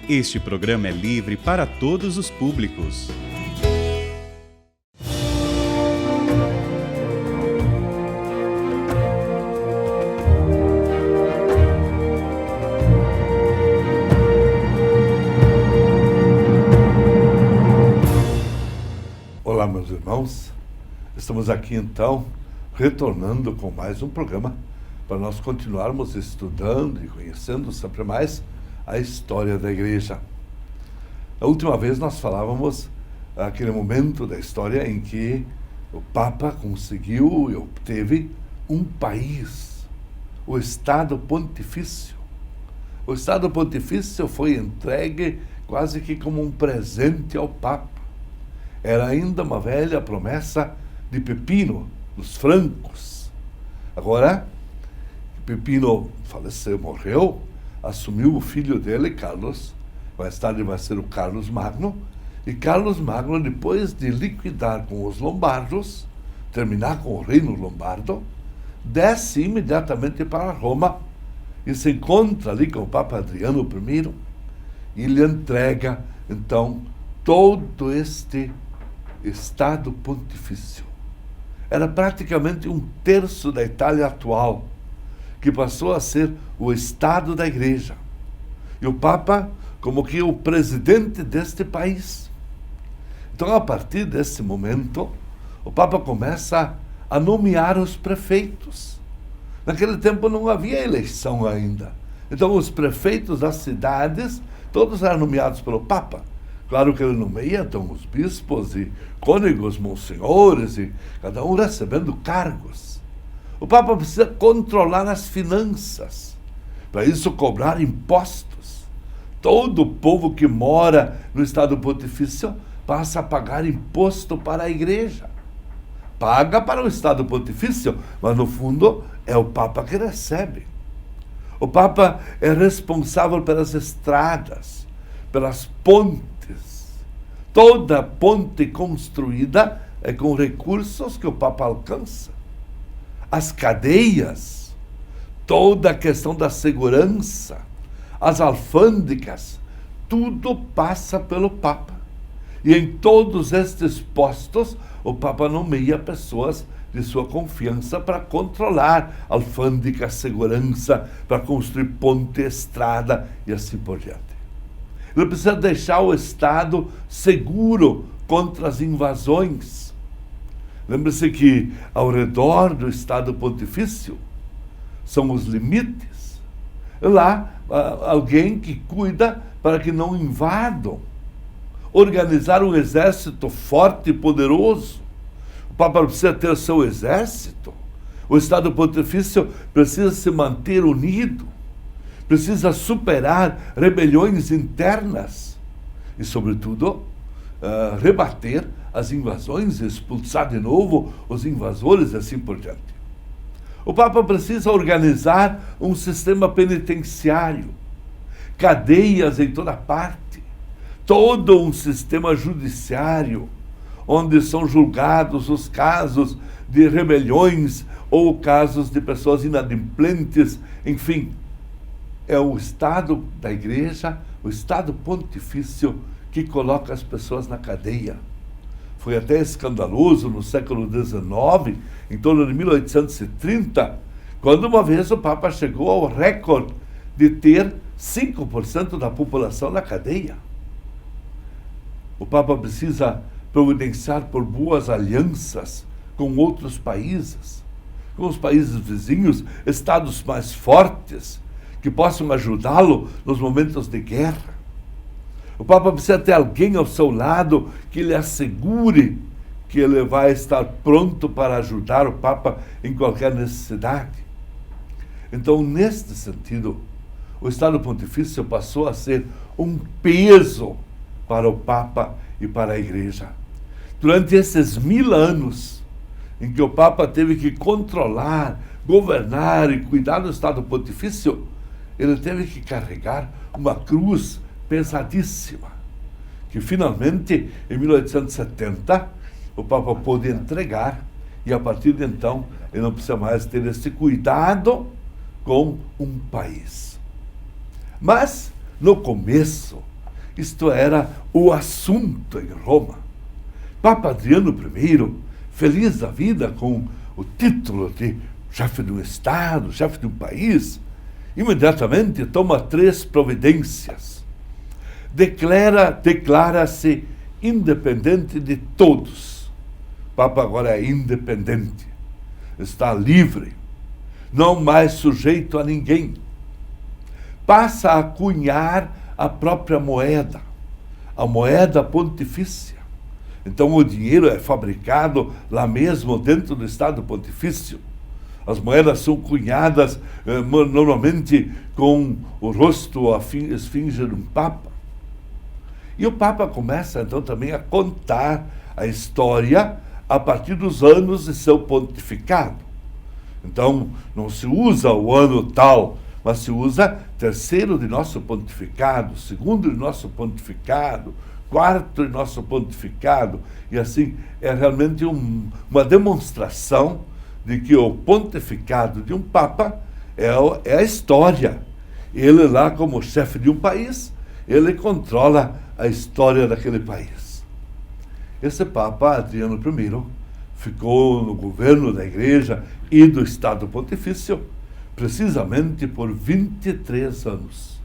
Este programa é livre para todos os públicos. Olá, meus irmãos. Estamos aqui então, retornando com mais um programa para nós continuarmos estudando e conhecendo sempre mais a história da Igreja. A última vez nós falávamos aquele momento da história em que o Papa conseguiu e obteve um país, o Estado Pontifício. O Estado Pontifício foi entregue quase que como um presente ao Papa. Era ainda uma velha promessa de Pepino, dos francos. Agora, Pepino faleceu, morreu, assumiu o filho dele, Carlos, mais tarde vai ser o Carlos Magno, e Carlos Magno, depois de liquidar com os lombardos, terminar com o reino lombardo, desce imediatamente para Roma e se encontra ali com o Papa Adriano I e lhe entrega, então, todo este Estado Pontifício. Era praticamente um terço da Itália atual, que passou a ser o Estado da Igreja. E o Papa, como que o presidente deste país. Então, a partir desse momento, o Papa começa a nomear os prefeitos. Naquele tempo não havia eleição ainda. Então, os prefeitos das cidades, todos eram nomeados pelo Papa. Claro que ele nomeia, então, os bispos e cônegos, monsenhores, e cada um recebendo cargos. O Papa precisa controlar as finanças, para isso cobrar impostos. Todo o povo que mora no Estado Pontifício passa a pagar imposto para a Igreja. Paga para o Estado Pontifício, mas no fundo é o Papa que recebe. O Papa é responsável pelas estradas, pelas pontes. Toda ponte construída é com recursos que o Papa alcança. As cadeias, toda a questão da segurança, as alfândegas, tudo passa pelo Papa. E em todos estes postos, o Papa nomeia pessoas de sua confiança para controlar alfândega, segurança, para construir ponte, estrada e assim por diante. Ele precisa deixar o Estado seguro contra as invasões. Lembre-se que ao redor do Estado Pontifício são os limites. Lá, alguém que cuida para que não invadam. Organizar um exército forte e poderoso. O Papa precisa ter o seu exército. O Estado Pontifício precisa se manter unido. Precisa superar rebeliões internas. E, sobretudo, rebater as invasões, expulsar de novo os invasores e assim por diante. O Papa precisa organizar um sistema penitenciário, cadeias em toda parte, todo um sistema judiciário, onde são julgados os casos de rebeliões ou casos de pessoas inadimplentes, enfim. É o Estado da Igreja, o Estado Pontifício, que coloca as pessoas na cadeia. Foi até escandaloso no século XIX, em torno de 1830, quando uma vez o Papa chegou ao recorde de ter 5% da população na cadeia. O Papa precisa providenciar por boas alianças com outros países, com os países vizinhos, estados mais fortes, que possam ajudá-lo nos momentos de guerra. O Papa precisa ter alguém ao seu lado que lhe assegure que ele vai estar pronto para ajudar o Papa em qualquer necessidade. Então, neste sentido, o Estado Pontifício passou a ser um peso para o Papa e para a Igreja. Durante esses 1000 anos em que o Papa teve que controlar, governar e cuidar do Estado Pontifício, ele teve que carregar uma cruz pesadíssima, que finalmente, em 1870, o Papa pôde entregar, e a partir de então, ele não precisa mais ter esse cuidado com um país. Mas, no começo, isto era o assunto em Roma. Papa Adriano I, feliz da vida com o título de chefe de um Estado, chefe de um país, imediatamente toma 3 providências. Declara-se independente de todos. O Papa agora é independente, está livre, não mais sujeito a ninguém. Passa a cunhar a própria moeda, a moeda pontifícia. Então o dinheiro é fabricado lá mesmo dentro do Estado Pontifício. As moedas são cunhadas normalmente com o rosto, a esfinge de um Papa. E o Papa começa então também a contar a história a partir dos anos de seu pontificado. Então não se usa o ano tal, mas se usa 3º de nosso pontificado, 2º de nosso pontificado, 4º de nosso pontificado, e assim é realmente uma demonstração de que o pontificado de um Papa é a história. Ele lá, como chefe de um país, ele controla a história daquele país. Esse Papa, Adriano I, ficou no governo da Igreja e do Estado Pontifício precisamente por 23 anos.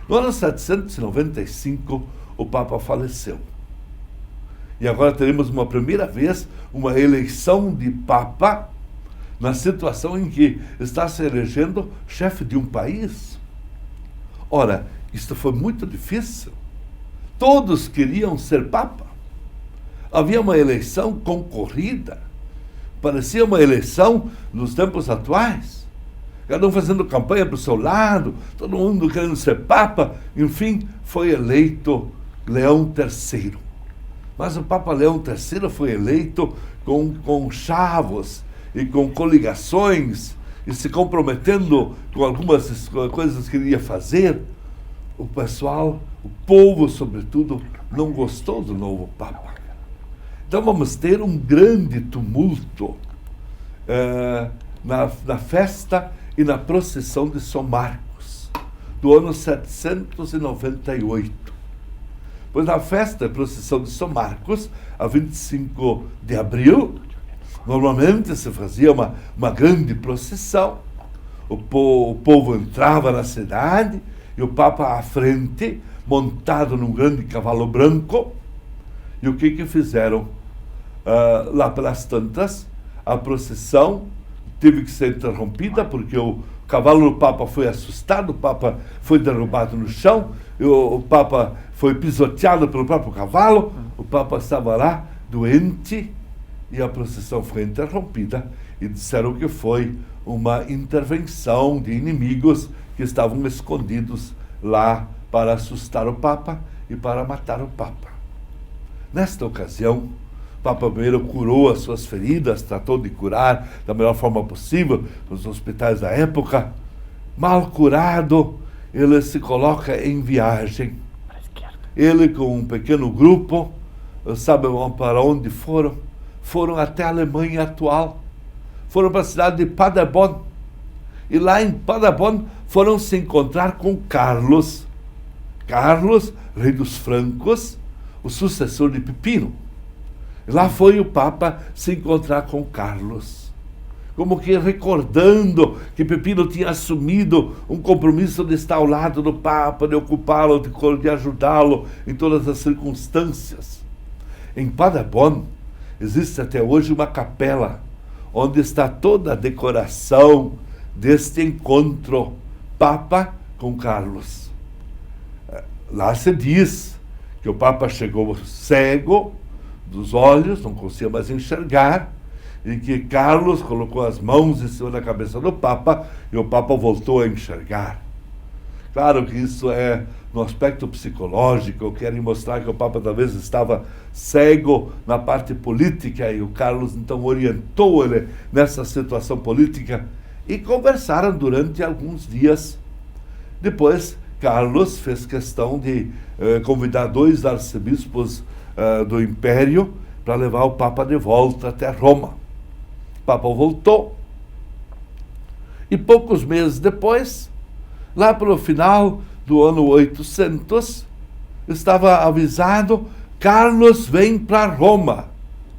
No ano 795, o Papa faleceu. E agora teremos uma primeira vez uma eleição de Papa na situação em que está se elegendo chefe de um país. Ora, isto foi muito difícil. Todos queriam ser Papa. Havia uma eleição concorrida. Parecia uma eleição nos tempos atuais. Cada um fazendo campanha para o seu lado, todo mundo querendo ser Papa. Enfim, foi eleito Leão III. Mas o Papa Leão III foi eleito com chavos e com coligações e se comprometendo com algumas coisas que ele ia fazer. O pessoal, o povo, sobretudo, não gostou do novo Papa. Então vamos ter um grande tumulto na festa e na procissão de São Marcos, do ano 798. Pois na festa e procissão de São Marcos, a 25 de abril, normalmente se fazia uma grande procissão. O povo entrava na cidade e o Papa à frente, montado num grande cavalo branco. E o que fizeram? Lá pelas tantas, a procissão teve que ser interrompida porque o cavalo do Papa foi assustado, o Papa foi derrubado no chão, o Papa foi pisoteado pelo próprio cavalo, o Papa estava lá doente e a procissão foi interrompida e disseram que foi uma intervenção de inimigos que estavam escondidos lá para assustar o Papa e para matar o Papa. Nesta ocasião, o Papa I curou as suas feridas, tratou de curar da melhor forma possível nos hospitais da época. Mal curado, ele se coloca em viagem. Ele com um pequeno grupo, sabe para onde foram? Foram até a Alemanha atual. Foram para a cidade de Paderborn. E lá em Paderborn foram se encontrar com Carlos. Carlos, rei dos francos, o sucessor de Pipino. Lá foi o Papa se encontrar com Carlos, como que recordando que Pipino tinha assumido um compromisso de estar ao lado do Papa, de ocupá-lo, de ajudá-lo em todas as circunstâncias. Em Paderborn existe até hoje uma capela, onde está toda a decoração deste encontro Papa com Carlos. Lá se diz que o Papa chegou cego dos olhos, não conseguia mais enxergar, e que Carlos colocou as mãos em cima da cabeça do Papa e o Papa voltou a enxergar. Claro que isso é no aspecto psicológico, querem mostrar que o Papa talvez estava cego na parte política e o Carlos então orientou ele nessa situação política e conversaram durante alguns dias. Depois, Carlos fez questão de convidar 2 arcebispos do Império para levar o Papa de volta até Roma. O Papa voltou E poucos meses depois, lá pelo final do ano 800, estava avisado: Carlos vem para Roma.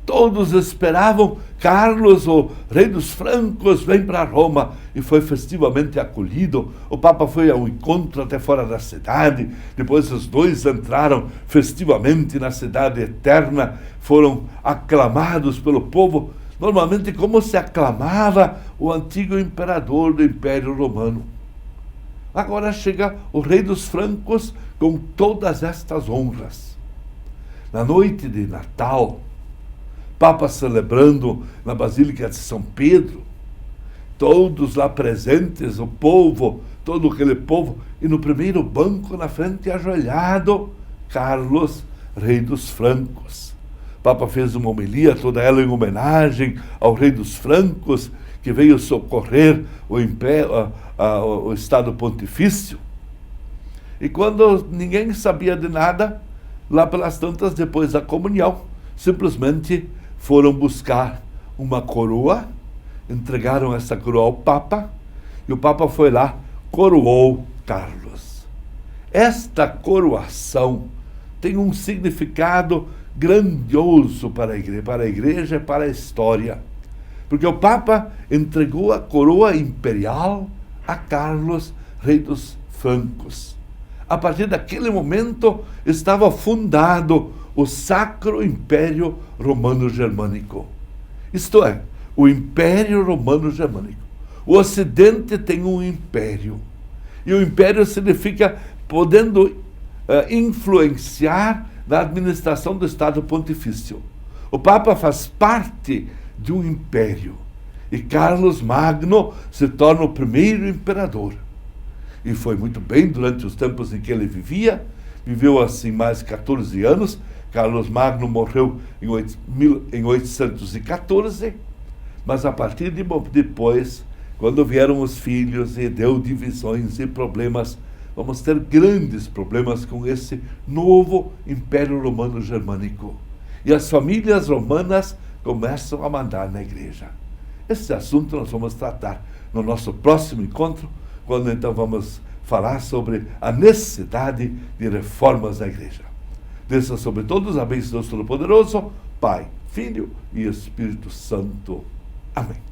Todos esperavam: Carlos, o rei dos francos, vem para Roma. E foi festivamente acolhido. O Papa foi ao encontro até fora da cidade. Depois os dois entraram festivamente na cidade eterna. Foram aclamados pelo povo, normalmente como se aclamava o antigo imperador do Império Romano. Agora chega o rei dos francos com todas estas honras. Na noite de Natal, Papa celebrando na Basílica de São Pedro, todos lá presentes, o povo, todo aquele povo, e no primeiro banco na frente ajoelhado, Carlos, rei dos francos. Papa fez uma homilia, toda ela em homenagem ao rei dos francos, que veio socorrer o império, o Estado Pontifício. E quando ninguém sabia de nada, lá pelas tantas, depois da comunhão, simplesmente foram buscar uma coroa, entregaram essa coroa ao Papa, e o Papa foi lá, coroou Carlos. Esta coroação tem um significado grandioso para a igreja e para a história, porque o Papa entregou a coroa imperial a Carlos, rei dos francos. A partir daquele momento estava fundado o Sacro Império Romano-Germânico. Isto é, o Império Romano-Germânico. O Ocidente tem um império. E o império significa podendo influenciar na administração do Estado Pontifício. O Papa faz parte de um império. E Carlos Magno se torna o primeiro imperador. E foi muito bem durante os tempos em que ele viveu assim mais 14 anos. Carlos Magno morreu em 814, mas a partir de depois, quando vieram os filhos e deu divisões e problemas, vamos ter grandes problemas com esse novo Império Romano-Germânico. E as famílias romanas começam a mandar na igreja. Esse assunto nós vamos tratar no nosso próximo encontro, quando então vamos falar sobre a necessidade de reformas na igreja. Desça sobre todos a bênção do Deus Todo-Poderoso, Pai, Filho e Espírito Santo. Amém.